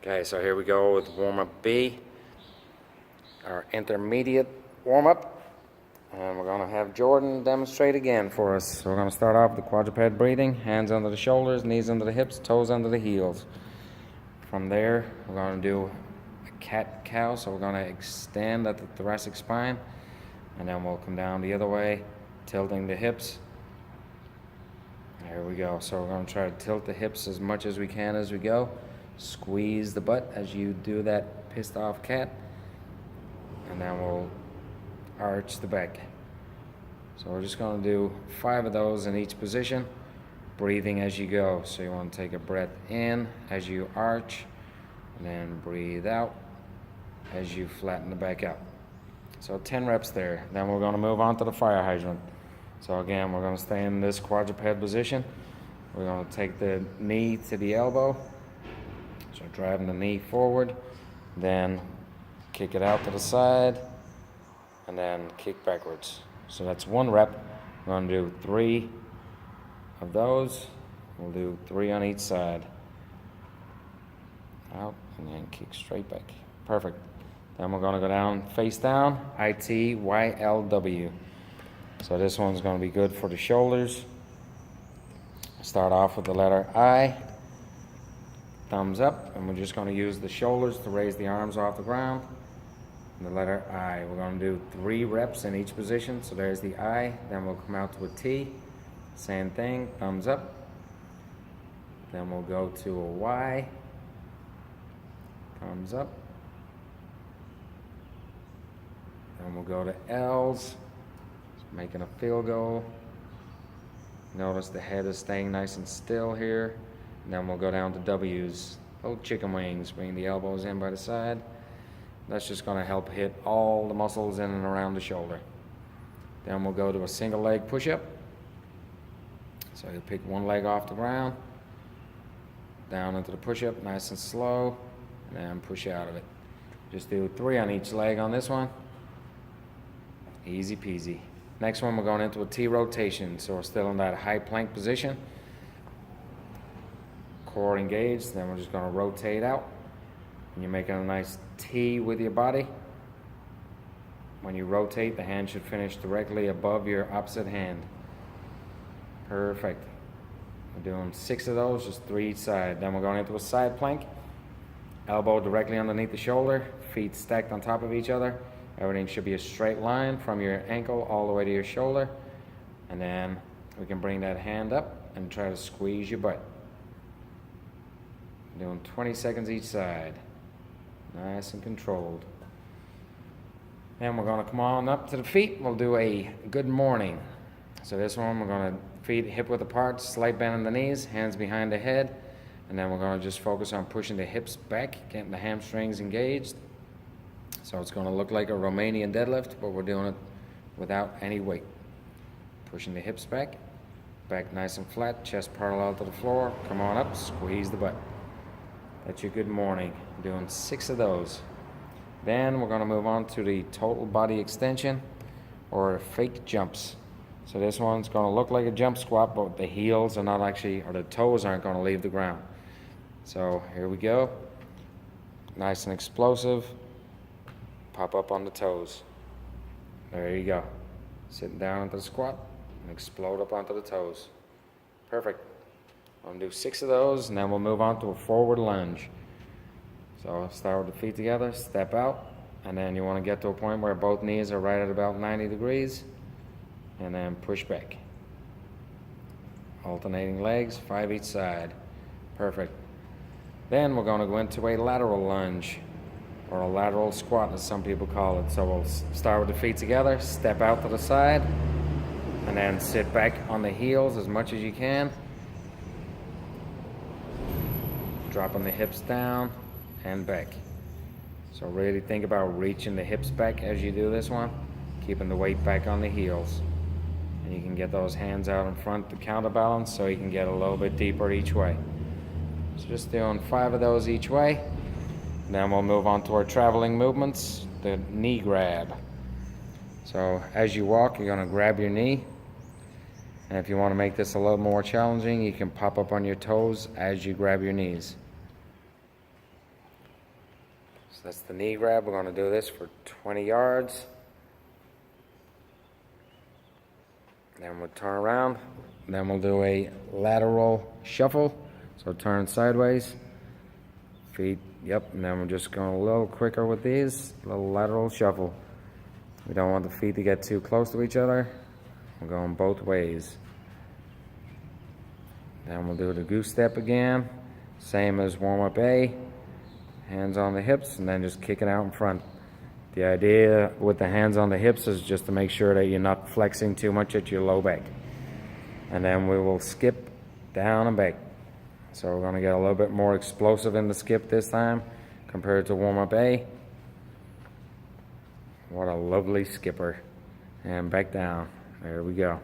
Okay, so here we go with warm-up B, our intermediate warm-up. And we're gonna have Jordan demonstrate again for us. So we're gonna start off with the quadruped breathing, hands under the shoulders, knees under the hips, toes under the heels. From there, we're gonna do a cat-cow, so we're gonna extend at the thoracic spine, and then we'll come down the other way, tilting the hips. There we go. So we're gonna try to tilt the hips as much as we can as we go. Squeeze the butt as you do that pissed off cat, and then we'll arch the back. So we're just going to do 5 of those in each position, breathing as you go. So you want to take a breath in as you arch, and then breathe out as you flatten the back out. So 10 reps there. Then we're going to move on to the fire hydrant. So again, we're going to stay in this quadruped position. We're going to take the knee to the elbow. So driving the knee forward, then kick it out to the side, and then kick backwards. So that's 1 rep. We're going to do 3 of those. We'll do 3 on each side. Out, and then kick straight back. Perfect. Then we're going to go down, face down, ITYLW. So this one's going to be good for the shoulders. Start off with the letter I. Thumbs up, and we're just going to use the shoulders to raise the arms off the ground. And the letter I. We're going to do 3 reps in each position. So there's the I. Then we'll come out to a T. Same thing. Thumbs up. Then we'll go to a Y. Thumbs up. Then we'll go to L's. Making a field goal. Notice the head is staying nice and still here. And then we'll go down to W's, little chicken wings, bring the elbows in by the side. That's just going to help hit all the muscles in and around the shoulder. Then we'll go to a single leg push-up. So you pick 1 leg off the ground, down into the push-up, nice and slow, and then push out of it. Just do 3 on each leg on this one. Easy peasy. Next one, we're going into a T rotation. So we're still in that high plank position. Core engaged, then we're just going to rotate out. And you're making a nice T with your body. When you rotate, the hand should finish directly above your opposite hand. Perfect. We're doing 6 of those, just 3 each side. Then we're going into a side plank. Elbow directly underneath the shoulder, feet stacked on top of each other. Everything should be a straight line from your ankle all the way to your shoulder. And then we can bring that hand up and try to squeeze your butt. Doing 20 seconds each side. Nice and controlled. Then we're going to come on up to the feet. We'll do a good morning. So this one, we're going to feet hip width apart, slight bend in the knees, hands behind the head. And then we're going to just focus on pushing the hips back, getting the hamstrings engaged. So it's going to look like a Romanian deadlift, but we're doing it without any weight. Pushing the hips back, back nice and flat, chest parallel to the floor. Come on up, squeeze the butt. That's your good morning. Doing 6 of those. Then we're going to move on to the total body extension or fake jumps. So this one's going to look like a jump squat, but the heels are not actually, or the toes aren't going to leave the ground. So here we go. Nice and explosive. Pop up on the toes. There you go. Sitting down into the squat and explode up onto the toes. Perfect. I'm going to do 6 of those, and then we'll move on to a forward lunge. So start with the feet together, step out, and then you want to get to a point where both knees are right at about 90 degrees, and then push back. Alternating legs, 5 each side. Perfect. Then we're going to go into a lateral lunge, or a lateral squat as some people call it. So we'll start with the feet together, step out to the side, and then sit back on the heels as much as you can. Dropping the hips down and back. So really think about reaching the hips back as you do this one, keeping the weight back on the heels. And you can get those hands out in front to counterbalance so you can get a little bit deeper each way. So just doing 5 of those each way. And then we'll move on to our traveling movements, the knee grab. So as you walk, you're going to grab your knee. And if you want to make this a little more challenging, you can pop up on your toes as you grab your knees. So that's the knee grab. We're going to do this for 20 yards. Then we'll turn around. Then we'll do a lateral shuffle. So turn sideways. Feet, yep. And then we're just going a little quicker with these. A little lateral shuffle. We don't want the feet to get too close to each other. We're going both ways. Then we'll do the goose step again. Same as warm-up A. Hands on the hips and then just kick it out in front. The idea with the hands on the hips is just to make sure that you're not flexing too much at your low back. And then we will skip down and back. So we're going to get a little bit more explosive in the skip this time compared to warm-up A. What a lovely skipper. And back down. There we go.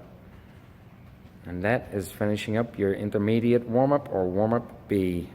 And that is finishing up your intermediate warm-up or warm-up B.